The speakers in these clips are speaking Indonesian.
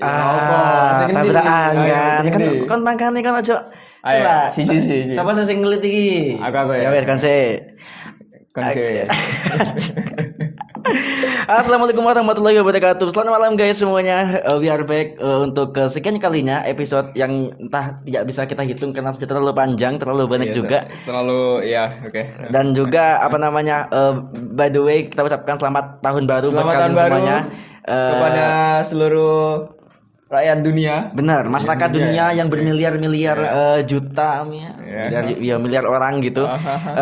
tabrakan kan. Kan mangkane kan aja. Salah. Si. Siapa sing ngelit iki? Aku ya. Ya wis kan sih. Konse. Assalamualaikum warahmatullahi wabarakatuh. Selamat malam guys semuanya. We are back untuk kesekian kalinya episode yang entah tidak bisa kita hitung karena sudah terlalu panjang, terlalu banyak juga. Terlalu ya, oke. Dan juga apa namanya? By the way, kita ucapkan selamat tahun baru Selamat buat kalian tahun baru semuanya. kepada seluruh rakyat dunia. Benar, masyarakat dunia yang bermiliar-miliar juta miliar orang gitu.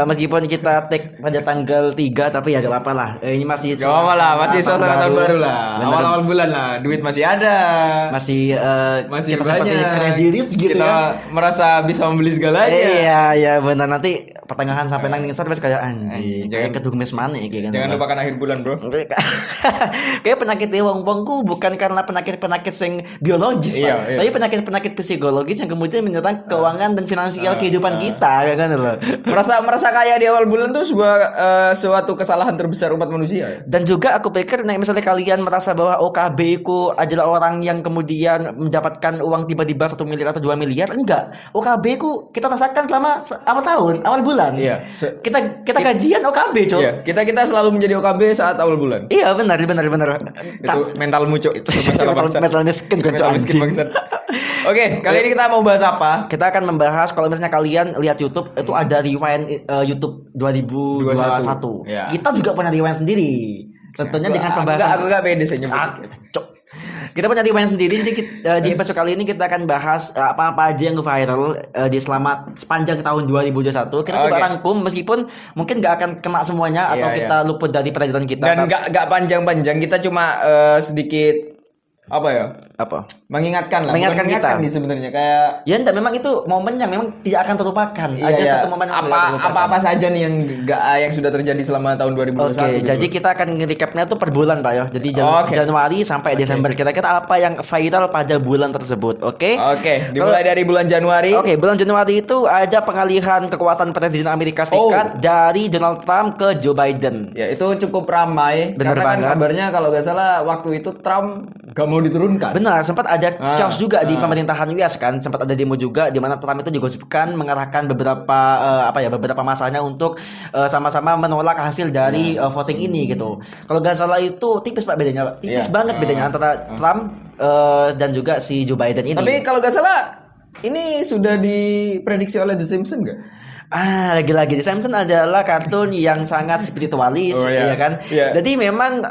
Meskipun kita take pada tanggal 3 tapi ya gak apa-apa lah. Ini masih Gak apa-apa lah, masih suasana tahun baru lah. Awal-awal bulan lah, duit masih ada. Masih kita banyak. seperti crazy rich gitu kita ya. Merasa bisa membeli segalanya. Iya benar, nanti pertengahan sampai nang ngisor wis kayak anjing. Kayak kedumes maneh iki kan. Jangan lupakan akhir bulan, Bro. Kayak penyakit wong-wong ku bukan karena penyakit sing biologis, Pak. Tapi penyakit psikologis yang kemudian menyerang keuangan dan finansial kehidupan kita, kan loh. Merasa kaya di awal bulan tuh suatu kesalahan terbesar umat manusia. Dan juga aku pikir misalnya kalian merasa bahwa OKB ku adalah orang yang kemudian mendapatkan uang tiba-tiba 1 miliar atau 2 miliar, enggak. OKB ku kita rasakan selama awal bulan. Iya. Kita gajian OKB, Cok. Iya, kita selalu menjadi OKB saat awal bulan. Iya, benar. Itu mentalmu, Cok. Itu masalah miskin kan, Cok. Oke, kali ini kita mau bahas apa? Kita akan membahas kalau misalnya kalian lihat YouTube itu ada rewind YouTube 2021. Ya. Kita juga punya rewind sendiri. Tentunya dengan pembahasan aku enggak pede sih nyebut. Kita punya rewind sendiri, jadi di episode kali ini kita akan bahas apa-apa aja yang viral di sepanjang tahun 2021. Kita coba rangkum meskipun mungkin nggak akan kena semuanya atau kita luput dari peradilan kita. Dan nggak panjang-panjang, kita cuma sedikit mengingatkan kita nih sebenarnya kayak ya enggak, memang itu momen yang memang tidak akan terlupakan. Ada satu momen apa saja nih yang sudah terjadi selama tahun 2021. Oke, jadi kita akan nge-recapnya tuh per bulan, Pak ya. Jadi Januari sampai Desember, kira-kira apa yang viral pada bulan tersebut. Oke, dimulai dari bulan Januari. Bulan Januari itu ada pengalihan kekuasaan Presiden Amerika Serikat dari Donald Trump ke Joe Biden. Ya, itu cukup ramai. Bener karena banget. Kan kabarnya kalau nggak salah waktu itu Trump gak mau diturunkan. Benar, sempat ada chaos juga di pemerintahan US kan, sempat ada demo juga di mana Trump itu digosipkan mengarahkan beberapa masanya untuk sama-sama menolak hasil dari voting ini gitu. Kalau nggak salah itu tipis Pak bedanya, tipis banget bedanya antara Trump dan juga si Joe Biden ini. Tapi kalau nggak salah ini sudah diprediksi oleh The Simpsons nggak? Lagi-lagi The Simpsons adalah kartun yang sangat spiritualis, ya kan? Jadi memang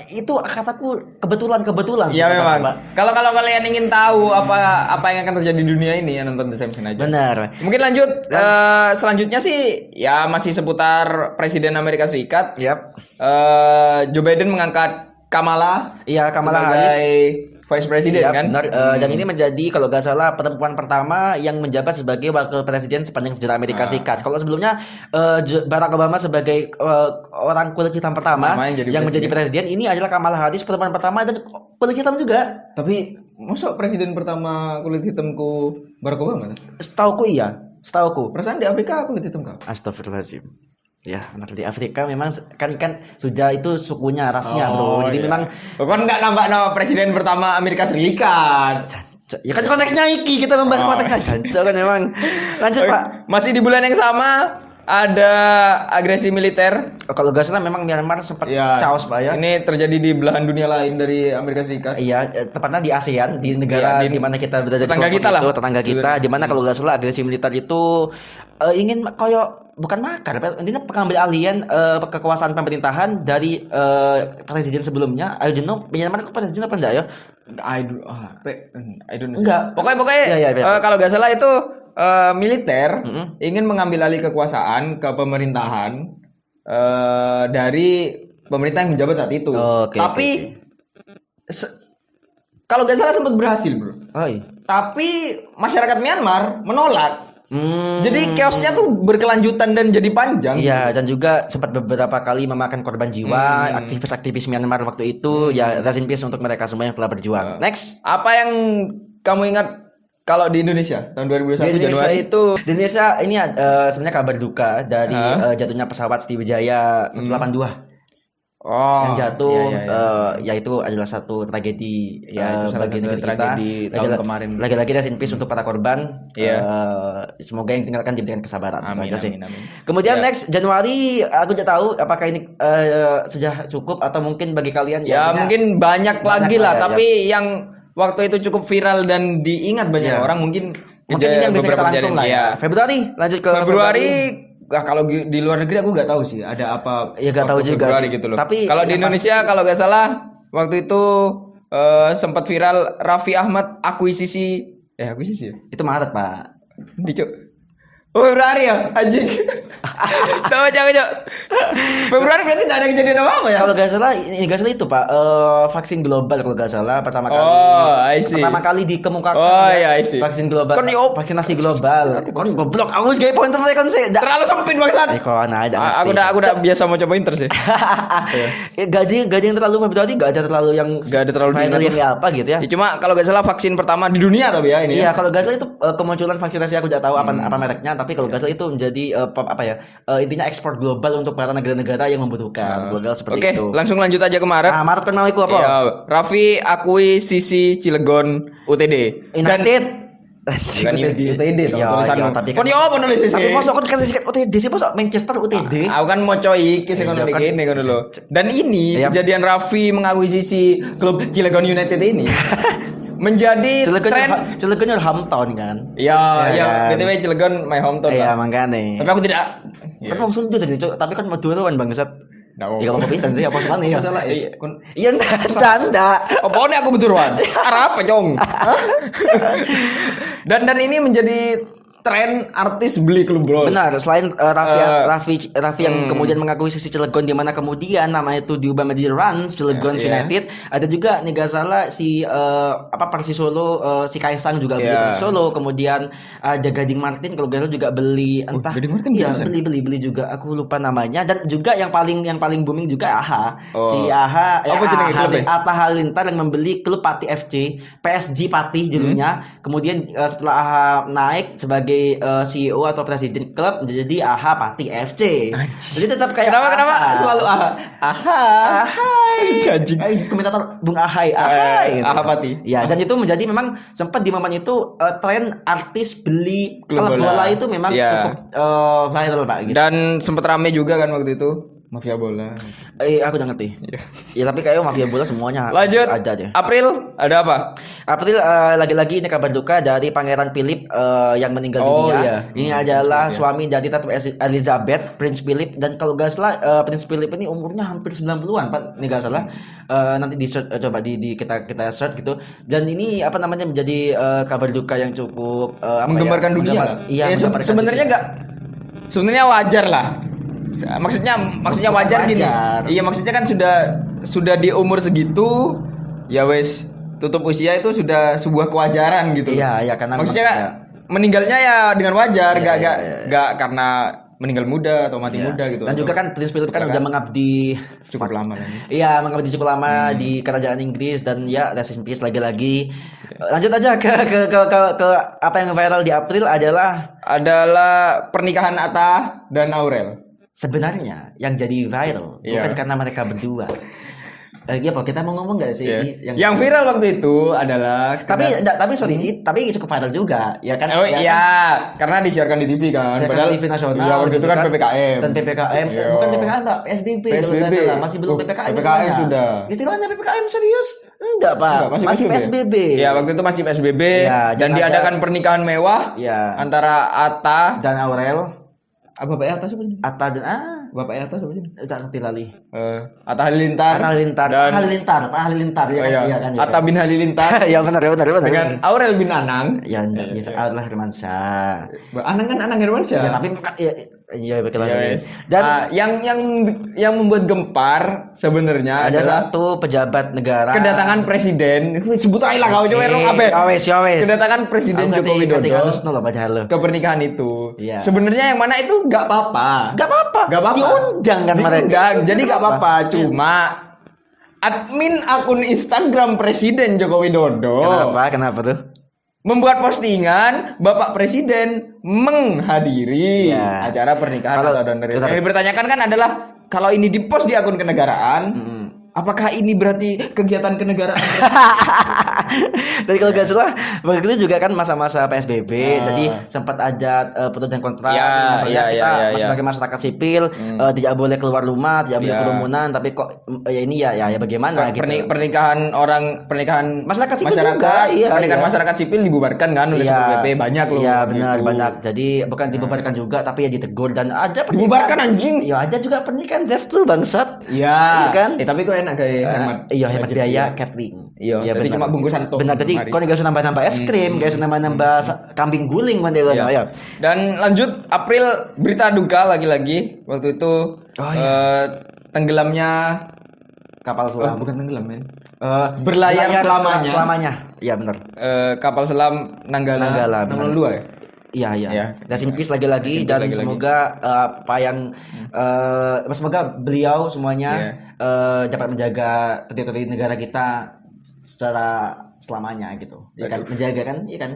itu kataku kebetulan. Iya memang. Kalau kalian ingin tahu apa yang akan terjadi di dunia ini, ya nonton The Simpsons aja. Benar. Mungkin lanjut. Selanjutnya sih ya masih seputar Presiden Amerika Serikat. Joe Biden mengangkat Kamala. Iya, Kamala Harris. Vice President kan? Benar. Dan ini menjadi kalau nggak salah perempuan pertama yang menjabat sebagai wakil presiden sepanjang sejarah Amerika Serikat. Kalau sebelumnya Barack Obama sebagai orang kulit hitam pertama yang menjadi presiden, ini adalah Kamala Harris perempuan pertama dan kulit hitam juga. Tapi masa presiden pertama kulit hitamku Barack Obama? Setauku iya. Perasaan di Afrika kulit hitam kau? Astagfirullahaladzim. Ya, benar, di Afrika memang kan sudah itu sukunya, rasnya, bro. Jadi memang kan nggak nambah nama presiden pertama Amerika Serikat. Ya kan konteksnya iki, kita membahas konteksnya. Kan memang. Lanjut, Pak. Masih di bulan yang sama ada agresi militer. Kalau gak salah memang Myanmar sempat chaos, Pak ya. Ini terjadi di belahan dunia lain dari Amerika Serikat. Iya, tepatnya di ASEAN, di negara di mana kita berada, tetangga kita, di mana kalau gak salah agresi militer itu ingin bukan makar, intinya pengambil alihan kekuasaan pemerintahan dari presiden sebelumnya. I don't know, Myanmar itu presiden apa enggak ya? I don't know. Enggak. Pokoknya kalau nggak salah itu militer ingin mengambil alih kekuasaan ke pemerintahan dari pemerintah yang menjabat saat itu. Tapi kalau nggak salah sempat berhasil, bro. Tapi masyarakat Myanmar menolak. Jadi chaosnya tuh berkelanjutan dan jadi panjang. Iya, dan juga sempat beberapa kali memakan korban jiwa aktivis-aktivis Myanmar waktu itu. Ya, rest in peace untuk mereka semua yang telah berjuang. Next, apa yang kamu ingat kalau di Indonesia tahun 2021 di Januari? Di Indonesia ini sebenarnya kabar duka dari jatuhnya pesawat Sriwijaya 182. Oh, yang jatuh, iya, iya. ya itu adalah satu tragedi Ya, itu salah bagi satu negeri tragedi kita. tahun kemarin. Lagi-lagi rest in peace untuk para korban. Iya. Semoga yang ditinggalkan diberikan kesabaran. Itu Amin, aja sih. amin, amin. Kemudian Ya. next Januari, aku tidak tahu apakah ini sudah cukup atau mungkin bagi kalian Ya, artinya mungkin banyak lagi lah, lah ya, tapi yang waktu itu cukup viral dan diingat banyak Iya. orang mungkin ini yang bisa kita beberapa rangkum kejadian. lah ya. Iya. Februari, lanjut ke Februari, kalau di luar negeri aku nggak tahu sih ada apa. Ya, nggak tahu waktu juga Februari sih. gitu loh. Tapi kalau di yang Indonesia kalau nggak salah waktu itu sempat viral Raffi Ahmad akuisisi ya? Itu Maret, Pak. Dicuk. Oh, Februari ya, anjing. Tahu cok. Februari berarti tidak ada kejadian apa ya? Kalau nggak salah, itu Pak, vaksin global kalau nggak salah pertama kali. Oh, I see. Pertama kali dikemukakan. Oh, iya, I see. Vaksin global. Kon yo, vaksinasi global. Kon goblok, aku sebagai pointer kon sih. terlalu sempit bangsat. Kon aja. Aku udah biasa mau coba inter sih. Gaji yang terlalu Februari nggak ada terlalu yang Nggak ada terlalu viral diingat yang apa gitu ya. Ya, cuma kalau nggak salah vaksin pertama di dunia tapi ya ini. Iya, Ya. kalau nggak salah itu kemunculan vaksinasi aku tidak tahu apa mereknya, tapi kalau nggak salah itu menjadi intinya ekspor global untuk para negara-negara yang membutuhkan. Global seperti Oke, itu. langsung lanjut aja ke Maret. Nah, Maret kan mau ikut apa? Ya, Raffi akui sisi Cilegon UTD. United. Bukan UTD toh, Iya, tulisanmu. iya, tapi Kon yo apa nulis sih? Tapi mosok kon kasih sikat UTD sih, mosok Manchester UTD. Aku kan mau coy iki sing Iya, ngono kan. iki ngono lho. Dan ini Iya. kejadian Raffi mengakuisisi klub Cilegon United ini menjadi tren. Cilegon hometown kan. Ya, Iya, kan. BTW Cilegon my hometown. Iya, lah. makanya. Tapi aku tidak. Kan mau Sunda jadi, Cuk. Tapi kan mau duluan bangsat. Ya apa pisan sih, apa salah nih ya? Masalah Iya. kon Iya, enggak. apa nih aku betulan? Arah apa, Cong? dan ini menjadi tren artis beli klub bola. Benar, selain Raffi yang kemudian mengakui sisi Cilegon di mana kemudian nama itu diubah menjadi Rans Cilegon United, ada juga nih gak salah si Persis Solo, si Kaisang juga beli Persis Solo, kemudian ada Gading Martin kalau gak salah juga beli entah Gading Martin iya, beli juga aku lupa namanya, dan juga yang paling booming juga AHA. Si AHA Atta Halilintar yang membeli klub Pati FC, PSG Pati dulunya. Kemudian setelah AHA naik sebagai CEO atau presiden klub menjadi AHA Pati FC. Jadi tetap kayak kenapa selalu AHA Anjing. Komentator Bung Ahai AHA Pati. Ya, dan itu menjadi memang sempat di momen itu tren artis beli klub bola itu memang cukup viral Pak gitu. Dan sempat rame juga kan waktu itu mafia bola. Aku udah ngerti. Ya tapi kayaknya mafia bola semuanya lanjut ada deh. April ada apa? April lagi-lagi ini kabar duka dari Pangeran Philip yang meninggal dunia. Iya. Ini adalah suami dari Ratu Elizabeth, Prince Philip, dan kalau gak salah Prince Philip ini umurnya hampir 90-an, Pak. Ini gak salah. Nanti di search, coba kita search gitu. Dan ini menjadi kabar duka yang cukup menggemparkan dunia. Iya, sebenarnya wajar lah. Maksudnya wajar gini. Iya, maksudnya kan sudah di umur segitu ya wes tutup usia itu sudah sebuah kewajaran gitu. Iya, karena maksudnya meninggalnya ya dengan wajar, gak karena meninggal muda atau mati muda gitu. Dan juga kan Prince Philip kan udah mengabdi cukup lama kan. Iya, mengabdi cukup lama di kerajaan Inggris, dan ya rest in peace lagi-lagi. Lanjut aja ke apa yang viral di April adalah pernikahan Atta dan Aurel. Sebenarnya yang jadi viral bukan karena mereka berdua. Apa kita mau ngomong nggak sih? Yang viral waktu itu adalah tapi cukup viral juga ya kan? Karena disiarkan di TV kan. Padahal TV nasional. Iya, waktu itu kan PPKM. Dan PPKM bukan PPKM Pak, PSBB. Masih belum PPKM. PPKM sudah. Istilahnya PPKM serius? Enggak Pak, masih PSBB. Ya, waktu itu masih PSBB dan diadakan pernikahan mewah antara Atta dan Aurel. Apa Pak Atta sebenarnya? Atta dan Bapak Atta sebenarnya? Tak ngerti lali. Atta Halilintar. Pak Halilintar ya kan. Atta bin Halilintar. Ya benar. Dengan Aurel bin Anang. Ya enggak bisa. Aurel Hermansyah. Anang kan Anang Hermansyah. Ya tapi bukan iya betul. Dan yang membuat gempar sebenarnya ada adalah satu pejabat negara. Kedatangan presiden. Sebut aja lah kau coba Wes. Kedatangan Presiden Joko Widodo ke pernikahan itu. Sebenarnya yang mana itu enggak apa-apa. Diundang kan mereka. Jadi enggak apa-apa. Cuma admin akun Instagram Presiden Joko Widodo. Kenapa tuh? Membuat postingan Bapak Presiden menghadiri acara pernikahan Atta dan Aurel. Yang dipertanyakan kan adalah kalau ini dipost di akun kenegaraan, apakah ini berarti kegiatan kenegaraan? Dan kalau gak salah waktu itu juga kan masa-masa PSBB, jadi sempat ada pro dan kontra. Misalnya kita sebagai masyarakat sipil tidak boleh keluar rumah, tidak boleh kerumunan, tapi kok ya ini ya bagaimana gitu. Pernikahan masyarakat sipil juga, pernikahan masyarakat sipil dibubarkan kan oleh Satpol PP, banyak loh. Iya benar banyak. Jadi bukan dibubarkan juga, tapi ya ditegur. Dan ada dibubarkan anjing. Iya ada juga pernikahan drive thru bangsat. Iya kan. Tapi kok enak kayak hemat. Iya hemat biaya catering. Iya, jadi cuma bungkusan toh. Benar, tadi kau nggak usah nambah-nambah es krim, nggak usah nambah-nambah kambing guling kan ya. Dan lanjut April, berita duka lagi-lagi waktu itu tenggelamnya kapal selam. Bukan tenggelam men. Berlayar selamanya. Iya benar. Kapal selam Nanggala 602 ya. Iya. Dan peace lagi-lagi dan semoga semoga beliau semuanya dapat menjaga teritori negara kita secara selamanya gitu. Ya kan menjaga kan? Iya kan?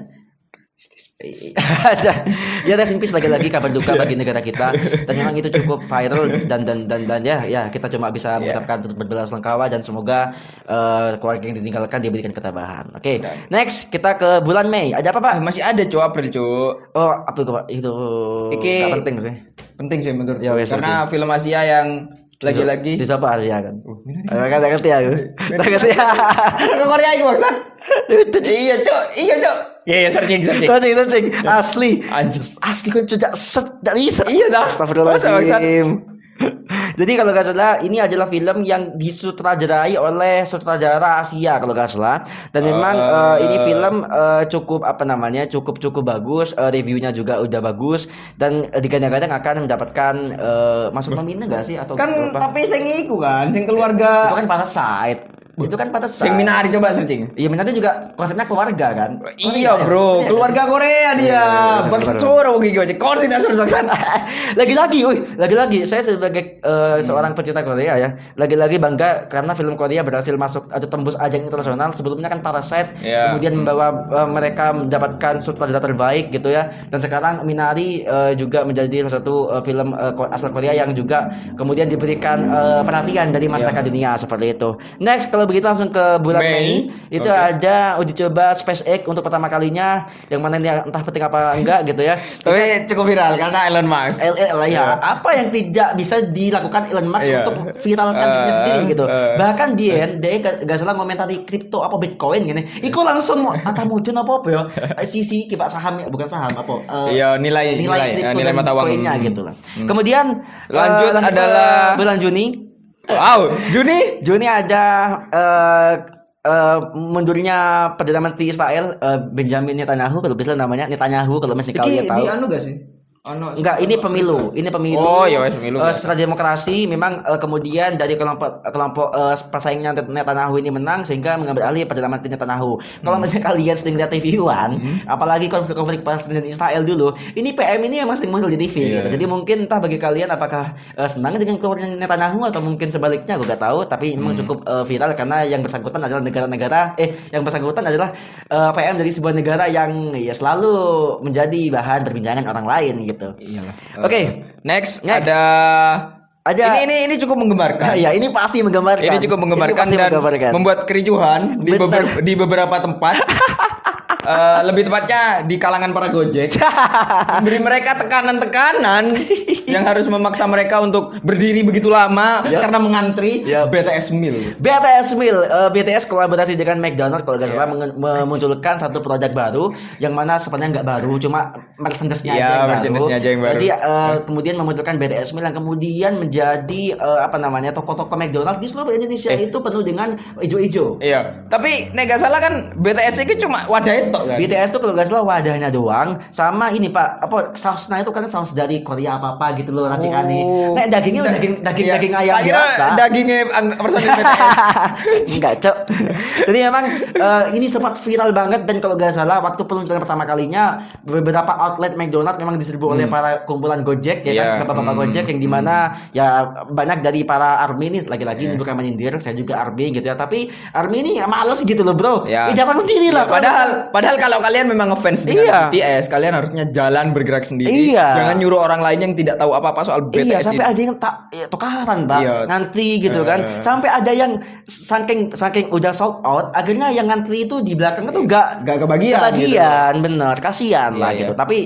Ya rest in peace lagi-lagi, kabar duka bagi negara kita, dan memang itu cukup viral dan ya kita cuma bisa mengucapkan turut berbelasungkawa dan semoga keluarga yang ditinggalkan diberikan ketabahan. Oke. Next kita ke bulan Mei. Ada apa Pak? Masih ada April Oh apa itu gak penting sih. Penting sih menurut karena film Asia yang lagi-lagi di siapa Asia kan? Kan tak ngerti aku. Tak ngerti. Ke Korea itu maksud. Iya, Cok. Iya, searching. Asli. Anjir. Asli kan tidak bisa. Iya dah. Astagfirullahaladzim. Jadi kalau gak salah ini adalah film yang disutradarai oleh sutradara Asia kalau gak salah, dan memang ini film cukup bagus, reviewnya juga udah bagus dan digadang-gadang akan mendapatkan masuk nominasi gak sih atau kan apa? Tapi sing iku kan sing keluarga itu kan Parasite. Itu kan pada sing Minari, coba searching. Iya, Minari juga konsepnya keluarga kan. Iya, Bro. Keluarga Korea dia. Bangsa coro gitu aja. Koordinasi bangsa. Lagi-lagi saya sebagai seorang pecinta Korea ya, lagi-lagi bangga karena film Korea berhasil masuk atau tembus ajang internasional. Sebelumnya kan Parasite, kemudian membawa mereka mendapatkan sutradara terbaik gitu ya. Dan sekarang Minari juga menjadi salah satu film asal Korea yang juga kemudian diberikan perhatian dari masyarakat dunia seperti itu. Next, kalau begitu langsung ke bulan Mei. Itu ada uji coba SpaceX untuk pertama kalinya, yang mana ini entah penting apa enggak gitu ya. Tapi cukup viral karena Elon Musk. Apa yang tidak bisa dilakukan Elon Musk untuk viralkan dirinya sendiri gitu. Bahkan dia gak salah komentari kripto apa Bitcoin gini. Iku langsung antah mujun apa ya. Sisi kipak saham, bukan saham apa. Iya, nilai mata uangnya gitu lah. Kemudian lanjut adalah bulan Juni. Wow, Juni ada mundurnya Perdana Menteri Israel Benjamin Netanyahu, kalau bisa namanya Netanyahu kalau masih kalian tahu. Di anu gak sih? Enggak, ini pemilu. Oh, ya pemilu. Setelah demokrasi memang kemudian dari kelompok persaingnya Netanyahu ini menang sehingga mengambil alih Perdana Menteri Netanyahu. Kalau misalnya kalian sering lihat TV-an, apalagi konflik Palestina dan Israel dulu, ini PM ini memang sering muncul di TV gitu. Jadi mungkin entah bagi kalian apakah senang dengan keluarnya Netanyahu atau mungkin sebaliknya, gue gak tahu, tapi memang cukup viral karena yang bersangkutan adalah yang bersangkutan adalah PM dari sebuah negara yang ya selalu menjadi bahan perbincangan orang lain gitu. Iyalah. Oke. Next ada ini cukup menggembarkan. Ya, ini pasti menggembarkan. Ini cukup menggembarkan dan membuat kericuhan di beberapa tempat. Lebih tepatnya di kalangan para Gojek, memberi mereka tekanan yang harus memaksa mereka untuk berdiri begitu lama karena mengantri BTS Meal. BTS kolaborasi dengan McDonald kalau nggak salah memunculkan satu produk baru yang mana sebenarnya nggak baru, cuma merchandise-nya aja yang baru. Jadi kemudian memunculkan BTS Meal yang kemudian menjadi toko-toko McDonald di seluruh Indonesia itu penuh dengan ijo-ijo. Iya. Tapi nggak salah kan BTS itu cuma wadah itu. Kan? BTS tuh kalau nggak salah wadahnya doang, sama ini Pak, sausnya itu kan saus dari Korea apa gitu loh racikannya. Nah dagingnya daging ayam biasa. Dagingnya personil BTS. Enggak, Cok. Jadi memang ini sempat viral banget, dan kalau nggak salah waktu peluncuran pertama kalinya beberapa outlet McDonald memang diserbu oleh para kumpulan Gojek ya kan, bapak-bapak Gojek yang dimana ya banyak dari para ARMY ini lagi-lagi ini bukan menyindir, saya juga ARMY gitu ya, tapi ARMY ini ya males gitu loh bro. Jarang sendiri lah. Padahal kalau kalian memang ngefans dengan Iya. BTS, kalian harusnya jalan bergerak sendiri. Iya. Jangan nyuruh orang lain yang tidak tahu apa-apa soal BTS. Iya, sampai ini. ada yang tak tukaran, Bang. Iya. Ngantri gitu kan. Sampai ada yang saking udah sold out, akhirnya yang ngantri itu di belakang itu Gak kebagian. kebagian, bener. Kasihan Iya, lah iya. gitu. Tapi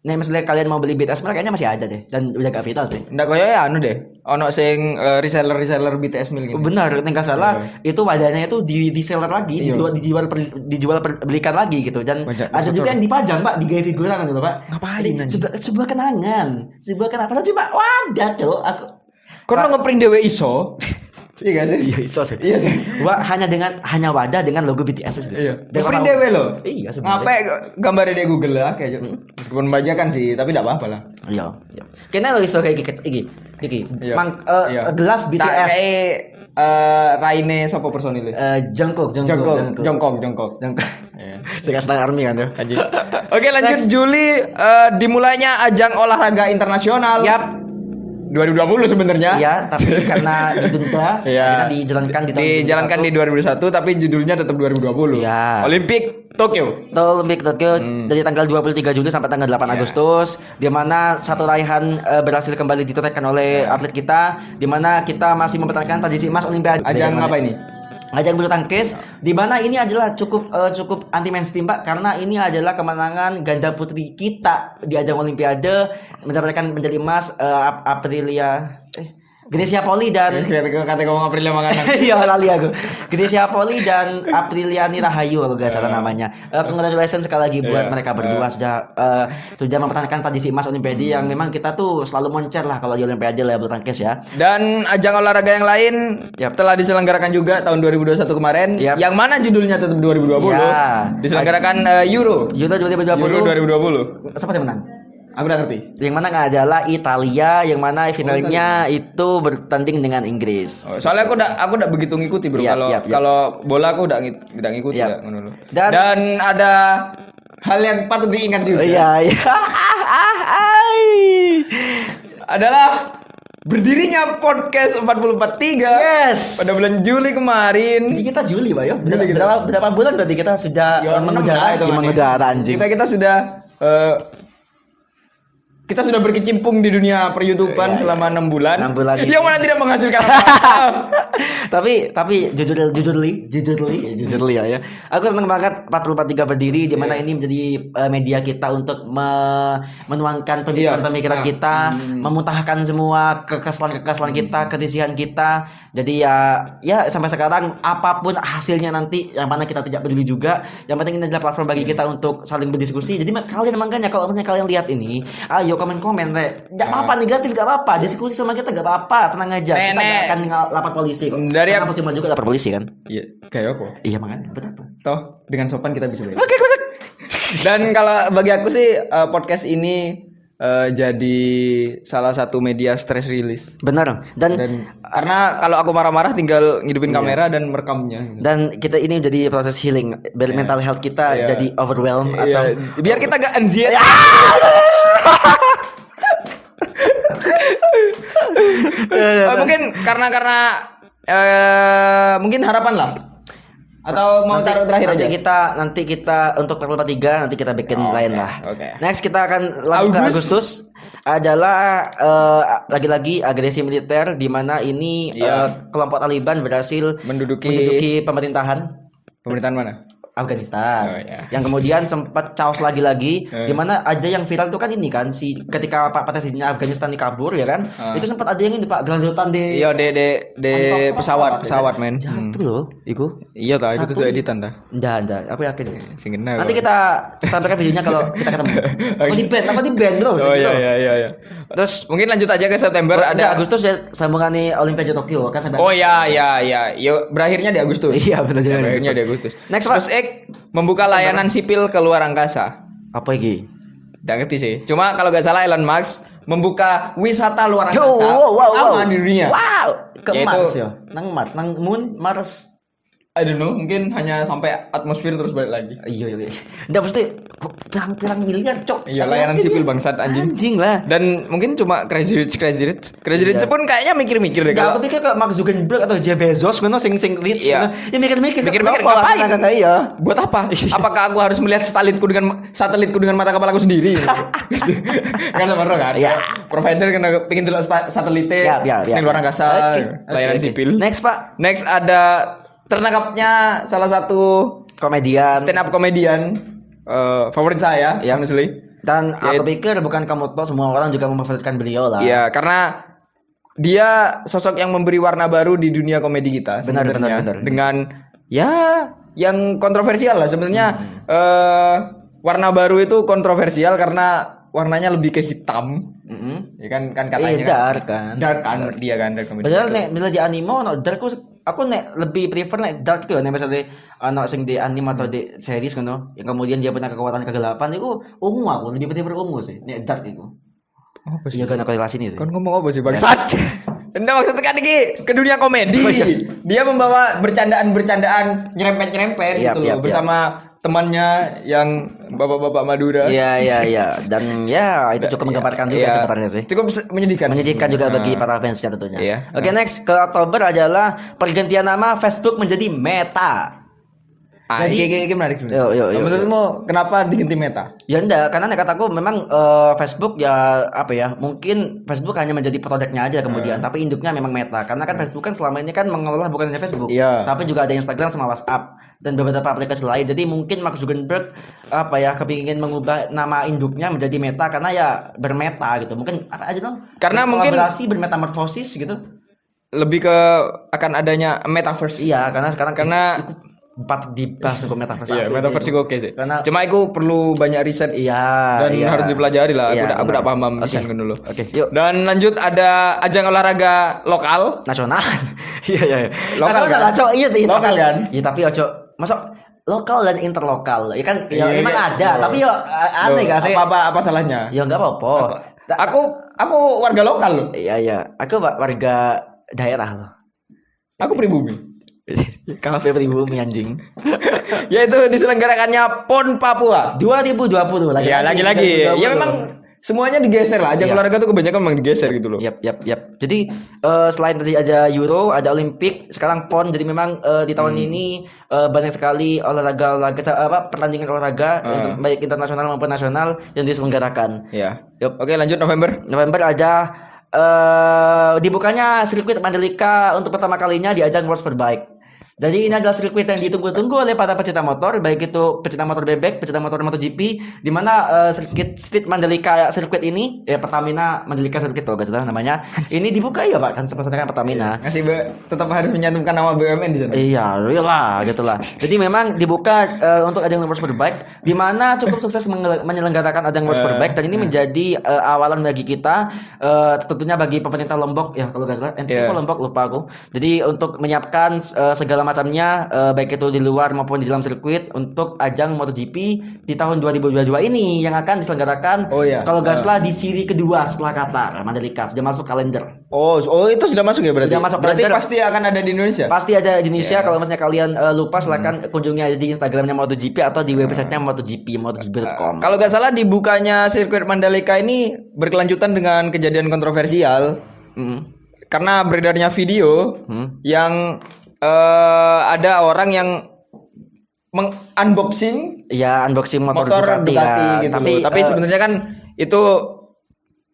nih misalnya kalian mau beli BTS kayaknya masih ada deh dan udah gak vital sih. Nggak koyo ya anu deh. Ono sing reseller BTS milik ini. Benar, nggak salah itu wadahnya itu di seller lagi, Iya. dijual belikan lagi gitu. Dan Banyak ada juga yang dipajang, Pak, di gaya figuran gitu, Pak. Ngapain, Jadi, anjing? sebuah kenangan, sebuah kenangan. Padahal cuma wadah tuh aku. Kono ngeprint dewe iso. Iya gak sih? Iya, iso sih. Iya sih. Hanya wadah dengan logo BTS itu. Iya. Dan Ngeprint orang- dewe lo. Iya, sebenarnya. Ngapain gambarnya di Google lah kayak meskipun membajakan sih, tapi enggak apa-apa lah. Iya, iya. Kayaknya lo iso kayak iki. Iya. Iya. Gelas Tak BTS. kayak Raine sopo personilnya? Jungkook. Jongkok. Iya. Saya setengah army kan ya. Oke, lanjut Juli dimulainya ajang olahraga internasional. Yap. 2020 sebenarnya. Iya, tapi karena ditunda, Iya. akhirnya dijalankan di tahun Dijalankan di 2021 tapi judulnya tetap 2020. Iya. Olimpik Tokyo. Olimpik Tokyo dari tanggal 23 Juli sampai tanggal 8 Iya. Agustus, di mana satu raihan berhasil kembali ditorehkan oleh atlet kita, di mana kita masih mempertahankan tradisi emas Olimpiade. Ajang apa ini? Ajang bulu tangkis, di mana ini adalah cukup anti mainstream, Pak, karena ini adalah kemenangan ganda putri kita di ajang Olimpiade mendapatkan medali emas Grecia Poli dan Kata ngomong Aprilia Manganan. iya lali aku. Grecia Poli dan Apriliani Rahayu kalau nggak salah namanya. Congratulations sekali lagi buat mereka berdua sudah mempertahankan tradisi emas Olimpiade yang memang kita tuh selalu moncer lah kalau di Olimpiade lah bulu tangkis ya. Dan ajang olahraga yang lain Yap. telah diselenggarakan juga tahun 2021 kemarin. Yap. Yang mana judulnya tetap 2020. Ya. Diselenggarakan Euro. Euro 2020. Euro 2020. Siapa yang menang? Aku udah ngerti. Yang mana adalah Italia, yang mana finalnya itu bertanding dengan Inggris. Oh, soalnya aku udah begitu ngikuti bro. Yap, Kalau yap. kalau bola aku udah ngikuti Yap. ya, ngono lho. Dan- Dan ada hal yang patut diingat juga. Iya, iya. Adalah berdirinya podcast 443. Yes. Pada bulan Juli kemarin. Jadi kita Juli, Pak, ya. Juli kita. Berapa bulan berarti kita sudah Ya, mengudara, itu kan, mengudara anjing. Kita sudah berkecimpung di dunia per-YouTubean selama 6 bulan. 6 bulan ini. Yang mana tidak menghasilkan apa. tapi jujurly ya. Aku senang banget 443 berdiri di mana ini menjadi media kita untuk menuangkan pemikiran-pemikiran Nah, kita, memuntahkan semua kekesalan kita, ketisihan kita. Jadi ya sampai sekarang apapun hasilnya nanti yang mana kita tidak peduli juga. Yang penting ini adalah platform bagi kita untuk saling berdiskusi. Jadi kalian makanya kalau misalnya kalian lihat ini, ayo komen-komen, nggak apa-apa negatif, nggak apa-apa, diskusi sama kita nggak apa-apa, tenang aja. Kita nggak akan lapor polisi kok. Dari Karena aku- percuma juga lapor polisi kan. Iya, kayak apa? Iya makanya betapa. Toh dengan sopan kita bisa bebas. Dan kalau bagi aku sih podcast ini jadi salah satu media stress release. Benar. Dan Karena kalau aku marah-marah tinggal ngidupin kamera dan merekamnya. kita ini menjadi proses healing, biar mental health kita Iya. jadi overwhelmed Iya, atau biar kita gak anxiety. Mungkin karena mungkin harapan lah. Atau mau taruh terakhir aja. nanti kita untuk 43 nanti kita bikin lain lah. Oke. Next kita akan lanjut ke Agustus adalah lagi-lagi agresi militer di mana ini Iya. kelompok Taliban berhasil Menduduki pemerintahan pemerintahan mana? Afghanistan. Oh, iya. Yang kemudian sempat chaos lagi di mana ada yang viral tuh kan ini kan ketika Pak Presidennya Afghanistan kabur ya kan. Itu sempat ada yang ini Pak gelandotan di Iya, de pesawat men. Jatuh loh, iku. Iya ta, itu Satu. tuh editan ta. Enggak, aku yakin. Sing kena. Nanti kita tampilkan videonya kalau kita ketemu. Aku di band bro. Oh gitu. iya. Terus Mungkin lanjut aja ke September ada ada. Agustus ya sambungan nih Olimpiade Tokyo kan sampai. Oh iya. Yo berakhirnya di Agustus. Iya benar Ya, berakhirnya di Agustus. Next, Pak. SpaceX membuka layanan sipil ke luar angkasa. Apa lagi? Nggak ngerti sih. Cuma kalau nggak salah Elon Musk membuka wisata luar angkasa Wow. pertama di dunia. Wow, ke Yaitu- Mars ya. Nang Mars, nang Moon, Mars. I don't know, mungkin hanya sampai atmosfer terus balik lagi. Iya. Enggak pasti pirang-pirang miliar, Cok. Iya, layanan sipil bangsat anjing. Anjing lah. Dan mungkin cuma Crazy Rich Iya. pun kayaknya mikir-mikir deh Ya, kalau aku pikir kayak Mark Zuckerberg atau Jeff Bezos ngono sing rich Iya. ngono. Ya mikir-mikir Mikir-mikir, apa ngapain? kata iya. buat apa? Iya. Apakah aku harus melihat satelitku dengan mata kepala aku sendiri? Kan sebenarnya kan. Iya. Provider kena pengen delok satelitnya Ya. di luar angkasa, Oke, layanan oke. sipil. Next, Pak. Next ada tertangkapnya salah satu Komedian. stand up komedian favorit saya, Ya. honestly. Dan Ya, aku pikir bukan kamu toh, semua orang juga memfavoritkan beliau lah. Iya, karena dia sosok yang memberi warna baru di dunia komedi kita Benar, sebenarnya. benar. Dengan ya yang kontroversial lah sebenarnya. Warna baru itu kontroversial karena warnanya lebih ke hitam. Mm-mm. Ya kan katanya Iya, dark kan. Dark kan dia kan dark comedy. Padahal nek bila di anime ono dark aku nek lebih prefer nek dark itu ya nek misalnya ono sing di anime atau di series ngono yang kemudian dia punya kekuatan kegelapan itu ungu, aku lebih prefer ungu sih nek dark itu. Apa sih? Iya kan korelasi nih sih. Kan ngomong apa sih bangsat? Anda maksudnya kan ini ke dunia komedi. Oh, iya. Dia membawa bercandaan-bercandaan nyerempet-nyerempet Iya, gitu iya, loh iya. bersama temannya yang bapak-bapak Madura. Iya. Dan ya itu cukup menggambarkan juga Iya. sebenarnya sih. Cukup menyedihkan. Menyedihkan juga Nah. bagi para fansnya tentunya. Iya. Oke, next ke Oktober adalah pergantian nama Facebook menjadi Meta. Jadi Jadi- menarik sebenarnya. Yo. Menurutmu kenapa diganti Meta? Ya enggak, karena kataku memang Facebook ya apa ya, mungkin Facebook hanya menjadi produknya aja kemudian, tapi induknya memang Meta. Karena kan Facebook kan selama ini kan mengelola bukan hanya Facebook, Iya. tapi juga ada Instagram sama WhatsApp dan beberapa aplikasi lain. Jadi mungkin Mark Zuckerberg apa ya kepingin mengubah nama induknya menjadi Meta karena ya bermeta gitu. Mungkin apa aja dong? Karena mungkin- kolaborasi bermetamorfosis gitu. Lebih ke akan adanya metaverse. Iya, karena sekarang Karena- ikut empat dibahas untuk metaverse. Iya, apa sih metaverse itu. juga oke sih. Karena- Cuma aku perlu banyak riset Iya, dan iya. harus dipelajari lah. Iya, Aku benar. udah paham Oke. desain dulu. Oke, yuk. Dan lanjut ada ajang olahraga lokal. Nasional. Iya. Lokal Nasional kan? lah, Cok. Iya, Lokal tapi- kan? Iya, tapi ojo masuk lokal dan interlokal. Ya kan ya Iya, memang iya. ada, Loh. tapi ya aneh Loh, gak sih? apa salahnya? Ya enggak apa-apa. Aku warga lokal loh. Iya. Aku warga daerah loh. Aku pribumi. Kafe pribumi anjing. Yaitu diselenggarakannya PON Papua. 2020 lagi. Ya lagi-lagi. 2020. Ya memang semuanya digeser lah. Ajang Iya. olahraga tuh kebanyakan memang digeser gitu loh. Yap. Jadi selain tadi ada Euro, ada Olimpik, sekarang PON. Jadi memang di tahun ini banyak sekali pertandingan olahraga baik internasional maupun nasional yang diselenggarakan. Ya. Yup. Oke, lanjut November. November ada dibukanya sirkuit Mandalika untuk pertama kalinya di ajang World Superbike. Jadi ini adalah sirkuit yang ditunggu-tunggu oleh para pecinta motor, baik itu pecinta motor bebek, pecinta motor MotoGP, di mana sirkuit Street Mandalika sirkuit ini, Pertamina Mandalika Circuit kalau nggak salah namanya, ini dibuka ya Pak, kan sponsornya Pertamina. Ngasih tetap harus menyantumkan nama BUMN di sana. Iya, iyalah gitulah. Jadi memang dibuka untuk ajang World Superbike di mana cukup sukses menyelenggarakan ajang World Superbike dan ini menjadi awalan bagi kita tentunya bagi pemerintah Lombok ya kalau nggak salah NTT Iya. Lombok lupa aku. Jadi untuk menyiapkan segala macamnya baik itu di luar maupun di dalam sirkuit untuk ajang MotoGP di tahun 2022 ini yang akan diselenggarakan Oh, iya. kalau nggak salah di seri kedua setelah Qatar Mandalika sudah masuk kalender. Oh, itu sudah masuk ya berarti? Sudah masuk Berarti kalender. pasti akan ada di Indonesia. Pasti ada di Indonesia. Iya. Kalau misalnya kalian lupa silahkan kunjungi aja di Instagramnya MotoGP atau di websitenya MotoGP.com. Kalau nggak salah dibukanya sirkuit Mandalika ini berkelanjutan dengan kejadian kontroversial Mm. karena beredarnya video yang ada orang yang unboxing Ya unboxing motor, motor Ducati ya. gitu. Tapi Tapi sebenarnya kan itu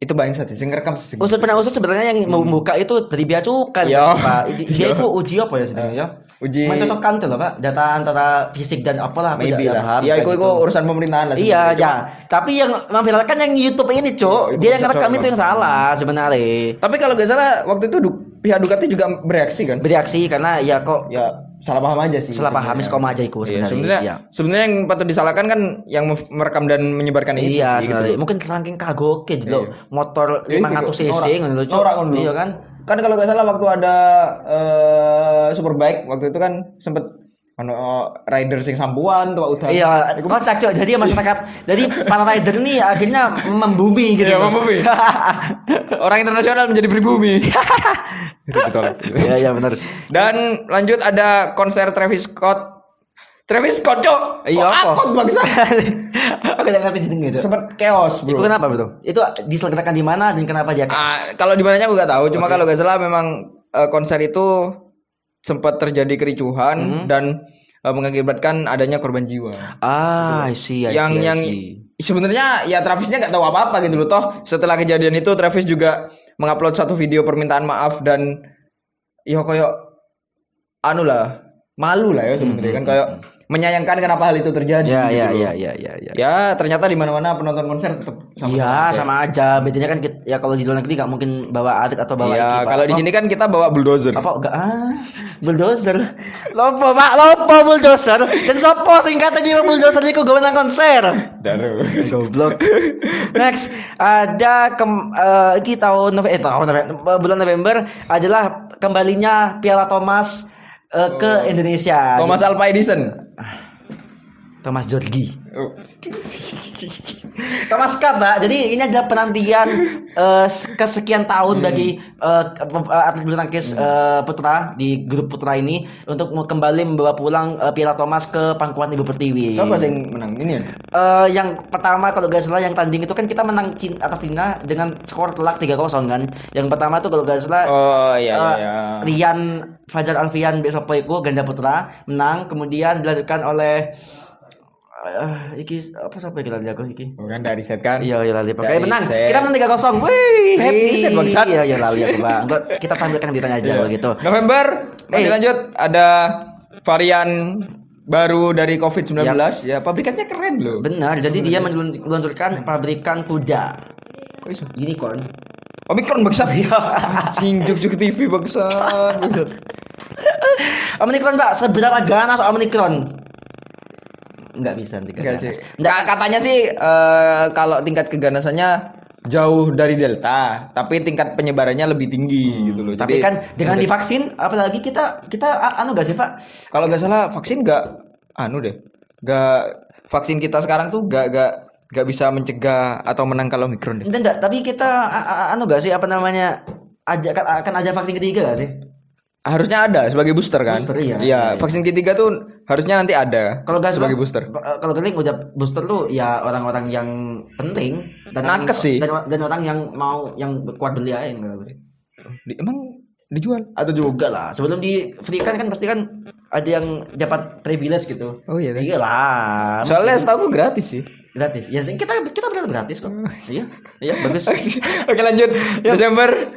bangsat sih, sing ngerekam sih. unsur penaunsur sebenarnya yang membuka itu dari bea cukai Iya. kan, Pak. Dia itu uji apa ya sebenarnya ya? Uji Mencocokkan tuh loh Pak, data antara fisik dan apalah aku maybe tidak lah. paham. Iya, kayak itu gitu. urusan pemerintahan lah. Iya, sebenarnya. ya. Tapi yang memviralkan yang YouTube ini, Cok. Iya, itu Dia yang cocok, ngerekam itu yang Bang. salah sebenarnya. Tapi kalau nggak salah waktu itu pihak Ducati juga bereaksi kan? Bereaksi karena ya kok Ya salah paham aja sih. salah paham sebenarnya. miskom aja iku Iya, sebenarnya. sebenarnya Iya. sebenarnya yang patut disalahkan kan yang merekam dan menyebarkan itu Iya sih, sebenarnya gitu. mungkin saking kagok gitu loh. Iya. Motor Iya, 500 cc norak. ngono lho, Cok. Norak ngono lho. Iya kan? Kan kalau nggak salah waktu ada Superbike waktu itu kan sempet rider sing sampuan tuh udah. Iya, kocak Cok. Jadi masyarakat, jadi para rider nih akhirnya membumi gitu. Iya, loh. membumi. Orang internasional menjadi pribumi. Itu ditolak. Iya, iya benar. Dan lanjut ada konser Travis Scott Travis Scott, Cok. Iya, apa? Akot bangsa. Aku gak ngerti jenengnya itu. Sempet chaos, Itu bro. kenapa bro? Itu diselenggarakan di mana dan kenapa dia? Kalau di mananya aku nggak tahu, cuma Oke. kalau nggak salah memang konser itu sempat terjadi kericuhan dan mengakibatkan adanya korban jiwa. I see, I see, I yang see. sebenarnya ya Travisnya nggak tahu apa-apa gitu loh. Toh setelah kejadian itu Travis juga mengupload satu video permintaan maaf dan ya kayak anu lah, malu lah ya sebenarnya kan kayak menyayangkan kenapa hal itu terjadi Ya, gitu ya, loh. ya, ya, ya, ya. Ya ternyata di mana-mana penonton konser tetap sama-sama Iya, aja. sama aja. Bedanya kan ya kalau di luar negeri nggak mungkin bawa adik atau bawa Iya, iki, Pak. kalau di sini kan kita bawa bulldozer. apa enggak bulldozer. Lopo, Pak, lopo bulldozer. Dan sopo singkatannya bulldozer iku gawe nang konser. Daru. Goblok. Next, ada iki bulan November adalah kembalinya Piala Thomas ke Indonesia. Thomas Alva Edison. Thomas Jorgi. Thomas Cup, Mbak. Jadi ini adalah penantian kesekian tahun bagi atlet bulu tangkis putra di grup putra ini untuk kembali membawa pulang Piala Thomas ke pangkuan Ibu Pertiwi. Siapa yang menang ini ya? Yang pertama kalau gak salah yang tanding itu kan kita menang atas Cina dengan skor telak 3-0 kan. Yang pertama tuh kalau gak salah Oh iya iya. Rian Fajar Alfian besok iku ganda putra menang, kemudian dilanjutkan oleh iki apa sampai kita lihat iki. Bukan dari set kan? Iya, lali Dari pakai menang. set. Kita menang 3-0. Wih, happy. Set bangsat. Iya, lali aku, Bang. Enggak, kita tampilkan ditanya aja kalau gitu. November masih lanjut ada varian baru dari COVID-19 ya pabrikannya keren loh. Benar, jadi dia meluncurkan pabrikan kuda. Kok iso? Unicorn. Omikron bangsat. Anjing juk TV bangsat. Omicron, Mbak, seberapa ganas Omicron? Enggak bisa nanti Enggak sih. Enggak. Katanya sih kalau tingkat keganasannya jauh dari Delta, tapi tingkat penyebarannya lebih tinggi gitu loh. Tapi Jadi, kan dengan divaksin apalagi kita anu gak sih, Pak? kalau nggak salah vaksin nggak anu deh, nggak vaksin kita sekarang tuh nggak bisa mencegah atau menangkal Omikron deh. Enggak, tapi kita anu gak sih apa namanya? Akan ada vaksin ketiga gak sih? Harusnya ada sebagai booster kan? Booster, iya. Iya, vaksin ketiga tuh harusnya nanti ada. Kalau gak sebagai salah, booster. Kalau kalian udah booster tuh ya orang-orang yang penting Nakes sih. dan orang yang mau yang kuat beli aja enggak sih. Emang dijual? Atau juga lah sebelum di free kan pasti kan ada yang dapat privilege gitu. Oh iya. Iya lah. Soalnya setahu gue gratis sih. Gratis. Ya sih kita benar gratis kok. Iya. Iya bagus. Oke lanjut. Desember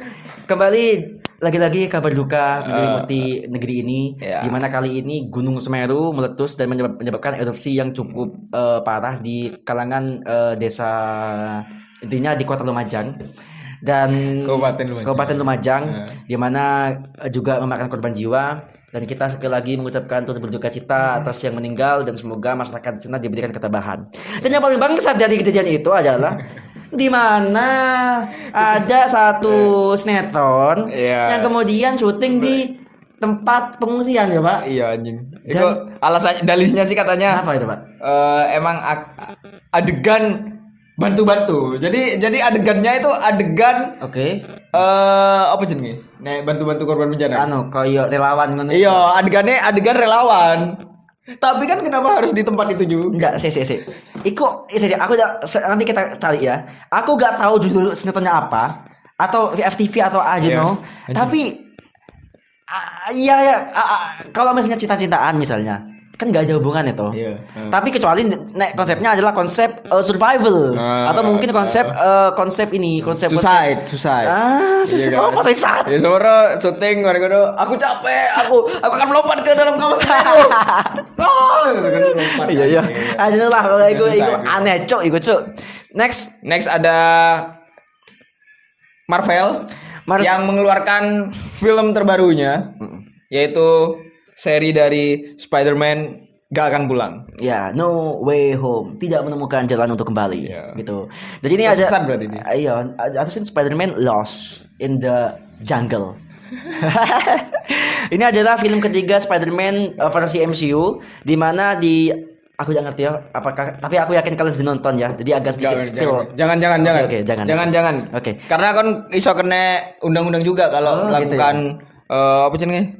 Kembali lagi-lagi kabar duka menyelimuti negeri ini, Ya. di mana kali ini Gunung Semeru meletus dan menyebabkan erupsi yang cukup parah di kalangan desa, intinya di Kota Lumajang dan Kabupaten Lumajang, di mana juga memakan korban jiwa. Dan kita sekali lagi mengucapkan turut berduka cita atas yang meninggal dan semoga masyarakat di sana diberikan ketabahan. Dan yang paling bangsat dari kejadian itu adalah di mana ada satu sinetron Iya. yang kemudian syuting di tempat pengungsian ya, Pak. Iya anjing. Itu alasannya dalihnya sih katanya Kenapa itu, Pak? emang adegan bantu-bantu. Jadi adegannya itu adegan Oke. apa jenenge? Nek bantu-bantu korban bencana. Anu koyo relawan ngono. Iya, adegan relawan. Tapi kan kenapa harus di tempat itu juga? Enggak, sih. Aku nanti kita cari ya. Aku gak tahu judul sinetronnya apa atau FTV atau Iya. know. Tapi iya kalau misalnya cinta-cintaan misalnya kan gak ada hubungan itu. Iya. Tapi kecuali konsepnya adalah konsep survival atau mungkin konsep ini konsep Suicide. suicide. Iya kan? Apa suicide? Ya sebenarnya syuting ngono. Aku capek, aku akan melompat ke dalam kamar saya. Iya. Adalah kalau itu aneh, Cuk, Cuk. Next ada Marvel yang mengeluarkan film terbarunya yaitu seri dari Spider-Man gak akan pulang. Ya, No Way Home, tidak menemukan jalan untuk kembali, Iya. gitu. Jadi ini ada Tersesat berarti ini. Iya, harusnya Spider-Man Lost in the Jungle. Ini adalah film ketiga Spider-Man versi MCU, di mana aku nggak ngerti ya, tapi aku yakin kalian sudah nonton ya. Jadi agak sedikit spill. Jangan. Oke, jangan. Oke. Karena kan iso kena undang-undang juga kalau Oh, gitu melakukan apa jenenge?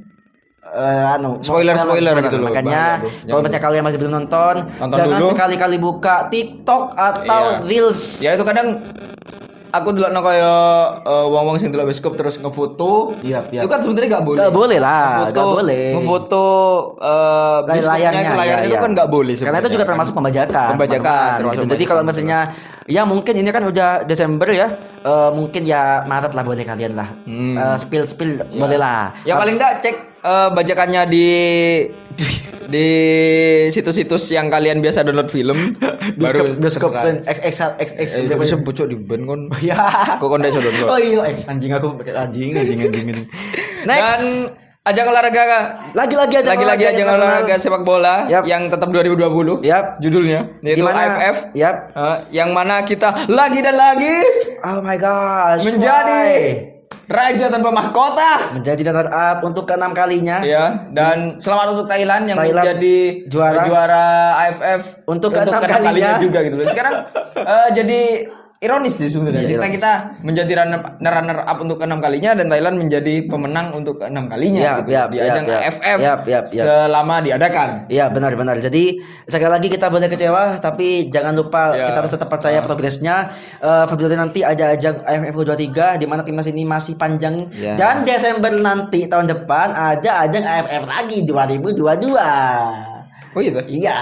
Spoiler gitu loh. Makanya Bahaya, bro. kalau Jangan, misalnya kalian masih belum nonton jangan dulu. sekali-kali buka TikTok atau Iya. Reels. Ya itu kadang aku delokno kaya wong-wong sing delok bioskop terus ngefoto. Iya, iya. Itu kan sebenarnya nggak boleh. Nggak boleh lah, nggak boleh. Ngefoto bioskopnya itu layarnya itu kan nggak boleh karena itu sebenarnya, juga kan. termasuk pembajakan. Pembajakan, teman-teman, termasuk gitu. Jadi kalau misalnya ya mungkin ini kan udah Desember ya, mungkin ya Maret lah boleh kalian lah. Spill boleh lah. Ya paling enggak cek bajakannya di situs-situs yang kalian biasa download film bioskop terserah. XX Bisa bocok di band kon. ya. Kok kon iso download. Oh iya, anjing aku pakai anjing ini. Next. Dan ajang olahraga Lagi-lagi ajang olahraga sepak bola Yap. yang tetap 2020. Yap. Judulnya yaitu Gimana? AFF. Yap. Yang mana kita lagi dan lagi Oh my gosh. menjadi why? raja tanpa mahkota. Menjadi runner up untuk ke-6 kalinya. Ya, dan selamat untuk Thailand yang Thailand menjadi juara AFF untuk ke-6 ke-6 kalinya juga gitu loh. Sekarang jadi ironis sih sebenarnya. Iya, ironis. Kita menjadi runner up untuk ke-6 kalinya dan Thailand menjadi pemenang untuk ke-6 kalinya Yap, gitu. yap, Di yap, ajang yap. AFF Yap. selama diadakan. Iya benar. Jadi sekali lagi kita boleh kecewa, tapi jangan lupa Ya. kita harus tetap percaya progresnya. Februari nanti ada ajang AFF U23 di mana timnas ini masih panjang. Ya. Dan Desember nanti tahun depan ada ajang AFF lagi 2022. Oh iya. Iya.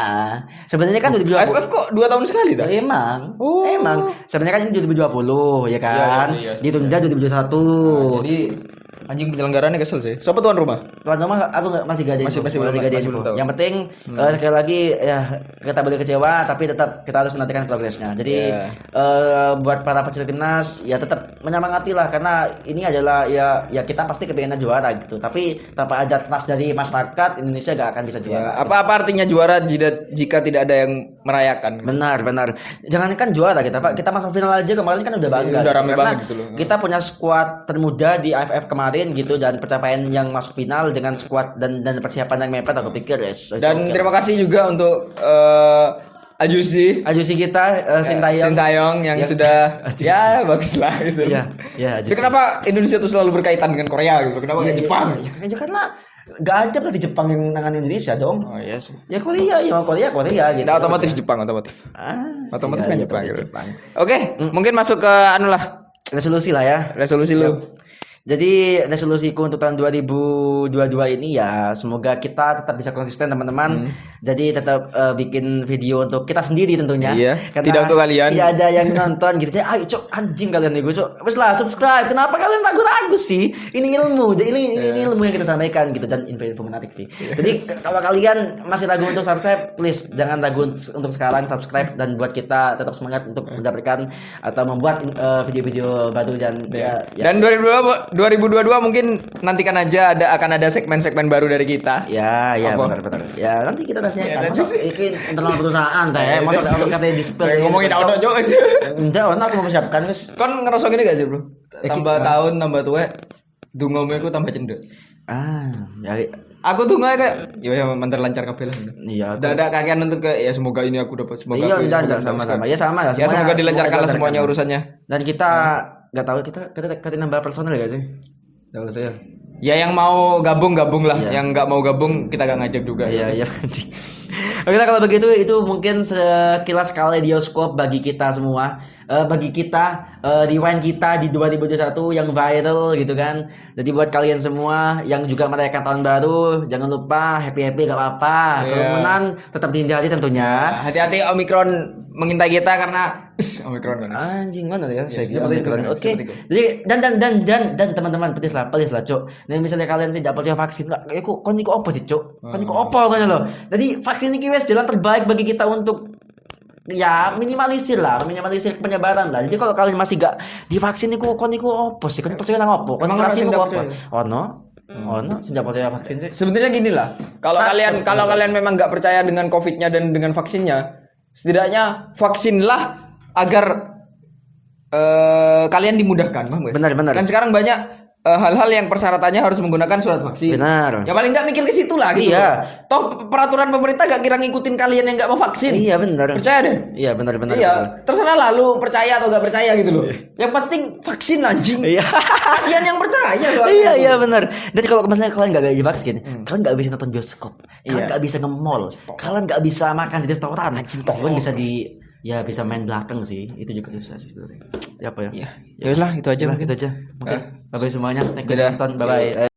Sebenarnya kan 2020. AFF kok 2 tahun sekali dah? Emang. Oh. Emang. Sebenarnya kan ini 2020 ya kan. Iya, Ditunda 2021. Jadi anjing penyelenggaranya kesel sih. Siapa tuan rumah? Tuan rumah aku nggak masih gak ada Masih info, belum- gak ada masih info. belum tahu. Yang penting sekali lagi ya kita boleh kecewa tapi tetap kita harus menantikan progresnya. Jadi Iya. buat para pecinta timnas ya tetap menyemangati lah karena ini adalah ya kita pasti kepengen juara gitu. Tapi tanpa ada trust dari masyarakat Indonesia gak akan bisa Ya, juara. apa artinya juara jika tidak ada yang merayakan? Benar. Jangankan juara kita Pak, kita masuk final aja kemarin kan udah bangga. Udah rame Karena banget gitu loh. Kita punya skuad termuda di AFF kemarin gitu dan pencapaian yang masuk final dengan skuad dan persiapan yang mepet aku pikir yes. Dan terima kasih juga untuk Ajusi kita Sintayong yang sudah ya bagus lah gitu. Iya, Jadi kenapa Indonesia tuh selalu berkaitan dengan Korea gitu? Kenapa kayak Jepang? Ya karena gak ada berarti Jepang yang nangan Indonesia dong. Oh iya sih. Ya Korea gitu. Nah, otomatis Jepang otomatis. Otomatis kan Jepang. Oke, mungkin masuk ke anu lah, Resolusi lah ya. resolusi lu. Jadi resolusiku untuk tahun 2022 ini ya semoga kita tetap bisa konsisten teman-teman. Jadi tetap bikin video untuk kita sendiri tentunya. Iya, tidak untuk kalian. Iya ada yang nonton gitu. Jadi ayo cok anjing kalian nih gue cok. Wes lah subscribe. Kenapa kalian ragu-ragu sih? Ini ilmu. Ini ilmu yang kita sampaikan gitu dan info-info menarik sih. Jadi kalau kalian masih ragu untuk subscribe, please jangan ragu untuk sekarang subscribe dan buat kita tetap semangat untuk mendapatkan atau membuat video-video baru dan ya. Dan 2022 mungkin nantikan aja akan ada segmen-segmen baru dari kita. Ya, Apa? benar. Ya, nanti kita Ya, tanya nanti kan. Ini internal perusahaan teh. Masa langsung katanya di spill. Ngomongin auto Jo. Enggak, aku mau persiapkan wis. Kan ngerasa gini gak sih, Bro? Tambah tahun, tambah tua, dungomu iku tambah cendek. Ya Aku tuh kayak ya mantar lancar kabeh lah. iya. Ada kakean untuk ke ya semoga ini aku dapat semoga Iya, aku ini, enggak semoga sama-sama. bisa. Ya sama lah Ya semoga dilancarkan lah semuanya dilancarkan. urusannya. Dan kita enggak tahu kita nambah personel gak sih? Tahu saya. Ya yang mau gabung lah, Iya. yang nggak mau gabung kita gak ngajak juga. Iya. Oke lah, kalau begitu itu mungkin sekilas kaleidoskop bagi kita semua, bagi kita rewind kita di 2021 yang viral gitu kan. Jadi buat kalian semua yang juga merayakan tahun baru, jangan lupa happy gak apa-apa. Iya. Kerumunan tetap dihindari tentunya. Hati-hati Omikron mengintai kita karena Omikron kan. Anjing mana ya? Ya, Saya kira seperti itu, Omikron. Oke. seperti itu. Jadi dan teman-teman please lah cok. Dan misalnya kalian sih dapat vaksin enggak, kok kon niku opo sih cok? Kon niku opo kan loh. Jadi vaksin ini wes jalan terbaik bagi kita untuk ya minimalisir penyebaran lah. Jadi kalau kalian masih gak divaksin niku kon niku opo sih? Kon percaya nang opo? Emang Konspirasi orang niku sing apa? percaya? Ono sejak percaya vaksin sih. Sebenarnya gini lah, kalau kalian memang nggak percaya dengan COVID-nya dan dengan vaksinnya, setidaknya vaksinlah agar kalian dimudahkan, paham nggak sih? Benar. Kan sekarang banyak hal-hal yang persyaratannya harus menggunakan surat vaksin. Benar. Ya paling nggak mikir ke situ lah gitu. Iya. Toh peraturan pemerintah gak kira ngikutin kalian yang nggak mau vaksin. Iya benar. Percaya deh. Iya benar benar. Iya, benar. terserah lah lu percaya atau gak percaya gitu loh. Yang penting vaksin anjing. Iya. Kasihan yang percaya soalnya. Iya iya benar. Dan kalau misalnya kalian nggak divaksin, kalian nggak bisa nonton bioskop, kalian Iya. nggak bisa nge-mall, kalian nggak bisa makan di restoran, meskipun bisa ya bisa main belakang sih, itu juga susah sih sebenarnya. Ya apa ya? Iya. Ya udah itu aja Udah, mungkin. gitu aja. Mungkin bye bye semuanya. Thank you Dadah. udah nonton. Bye bye.